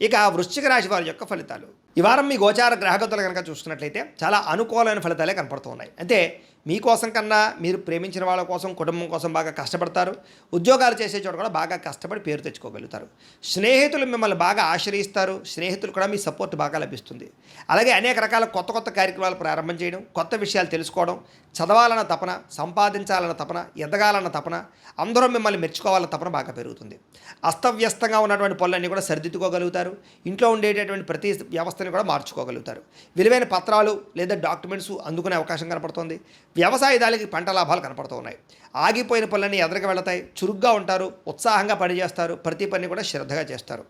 ఇక వృశ్చిక రాశి వారి యొక్క ఫలితాలు ఈ వారం మీ గోచార గ్రహగతులు కనుక చూసుకున్నట్లయితే చాలా అనుకూలమైన ఫలితాలే కనపడుతూ ఉన్నాయి. అంటే మీకోసం కన్నా మీరు ప్రేమించిన వాళ్ళ కోసం, కుటుంబం కోసం బాగా కష్టపడతారు. ఉద్యోగాలు చేసే చోట కూడా బాగా కష్టపడి పేరు తెచ్చుకోగలుగుతారు. స్నేహితులు మిమ్మల్ని బాగా ఆశ్రయిస్తారు. స్నేహితులు కూడా మీ సపోర్ట్ బాగా లభిస్తుంది. అలాగే అనేక రకాల కొత్త కొత్త కార్యక్రమాలు ప్రారంభం చేయడం, కొత్త విషయాలు తెలుసుకోవడం, చదవాలన్న తపన, సంపాదించాలన్న తపన, ఎదగాలన్న తపన, అందరూ మిమ్మల్ని మెచ్చుకోవాలన్న తపన బాగా పెరుగుతుంది. అస్తవ్యస్తంగా ఉన్నటువంటి పనులన్నీ కూడా సరిదిద్దుకోగలుగుతారు. ఇంట్లో ఉండేటటువంటి ప్రతి వ్యవస్థని కూడా మార్చుకోగలుగుతారు. విలువైన పత్రాలు లేదా డాక్యుమెంట్స్ అందుకునే అవకాశం కనపడుతోంది. వ్యవసాయదారులకి పంట లాభాలు కనపడుతూ ఉన్నాయి. ఆగిపోయిన పనులన్నీ ఎదురుగా వెళతాయి. చురుగ్గా ఉంటారు. ఉత్సాహంగా పనిచేస్తారు. ప్రతి పని కూడా శ్రద్ధగా చేస్తారు.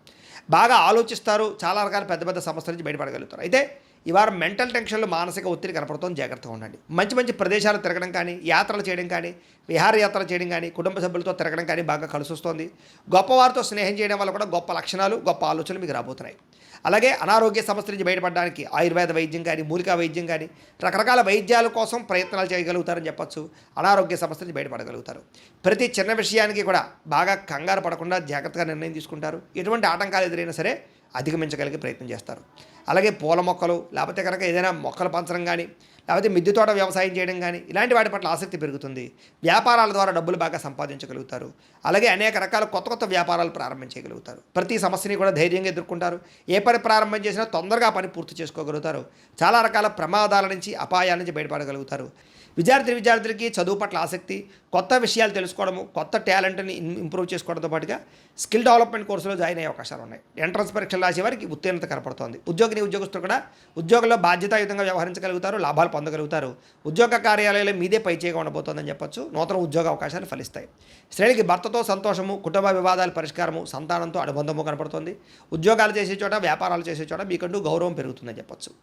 బాగా ఆలోచిస్తారు. చాలా రకాల పెద్ద పెద్ద సమస్యల నుంచి బయటపడగలుగుతారు. అయితే ఈ వారం మెంటల్ టెన్షన్లు, మానసిక ఒత్తిడి కనపడుతుంది. జాగ్రత్తగా ఉండండి. మంచి మంచి ప్రదేశాలు తిరగడం కానీ, యాత్రలు చేయడం కానీ, విహారయాత్రలు చేయడం కానీ, కుటుంబ సభ్యులతో తిరగడం కానీ బాగా కలిసి వస్తుంది. గొప్పవారితో స్నేహం చేయడం వల్ల కూడా గొప్ప లక్షణాలు, గొప్ప ఆలోచనలు మీకు రాబోతున్నాయి. అలాగే అనారోగ్య సమస్యల నుంచి బయటపడడానికి ఆయుర్వేద వైద్యం కానీ, మూలికా వైద్యం కానీ, రకరకాల వైద్యాల కోసం ప్రయత్నాలు చేయగలుగుతారని చెప్పచ్చు. అనారోగ్య సమస్యల నుంచి బయటపడగలుగుతారు. ప్రతి చిన్న విషయానికి కూడా బాగా కంగారు పడకుండా జాగ్రత్తగా నిర్ణయం తీసుకుంటారు. ఎటువంటి ఆటంకాలు ఎదురైనా సరే అధిగమించగలిగే ప్రయత్నం చేస్తారు. అలాగే పూల మొక్కలు, లేకపోతే కనుక ఏదైనా మొక్కలు పెంచడం కానీ, లేకపోతే మిద్దె తోట వ్యవసాయం చేయడం కానీ, ఇలాంటి వాటి పట్ల ఆసక్తి పెరుగుతుంది. వ్యాపారాల ద్వారా డబ్బులు బాగా సంపాదించగలుగుతారు. అలాగే అనేక రకాల కొత్త కొత్త వ్యాపారాలు ప్రారంభించగలుగుతారు. ప్రతి సమస్యని కూడా ధైర్యంగా ఎదుర్కొంటారు. ఏ పని ప్రారంభం చేసినా తొందరగా పని పూర్తి చేసుకోగలుగుతారు. చాలా రకాల ప్రమాదాల నుంచి, అపాయాల నుంచి బయటపడగలుగుతారు. విద్యార్థులకి చదువు పట్ల ఆసక్తి, కొత్త విషయాలు తెలుసుకోవడము, కొత్త టాలెంట్ని ఇంప్రూవ్ చేసుకోవడంతో పాటుగా స్కిల్ డెవలప్మెంట్ కోర్సులో జాయిన్ అయ్యే అవకాశాలు ఉన్నాయి. ఎంట్రన్స్ పరీక్షలు రాసే వారికి ఉత్తీర్ణత కనపడుతోంది. ఉద్యోగస్తులు కూడా ఉద్యోగంలో బాధ్యతాయుతంగా వ్యవహరించగలుగుతారు. లాభాలు పొందగలుగుతారు. ఉద్యోగ కార్యాలయంలో మీదే పైచేయగా ఉండబోతోందని చెప్పొచ్చు. నూతన ఉద్యోగ అవకాశాలు ఫలిస్తాయి. స్త్రీలకి భర్తతో సంతోషము, కుటుంబ వివాదాల పరిష్కారము, సంతానంతో అనుబంధము కనపడుతుంది. ఉద్యోగాలు చేసే చోట, వ్యాపారాలు చేసే చోట మీకంటూ గౌరవం పెరుగుతుందని చెప్పొచ్చు.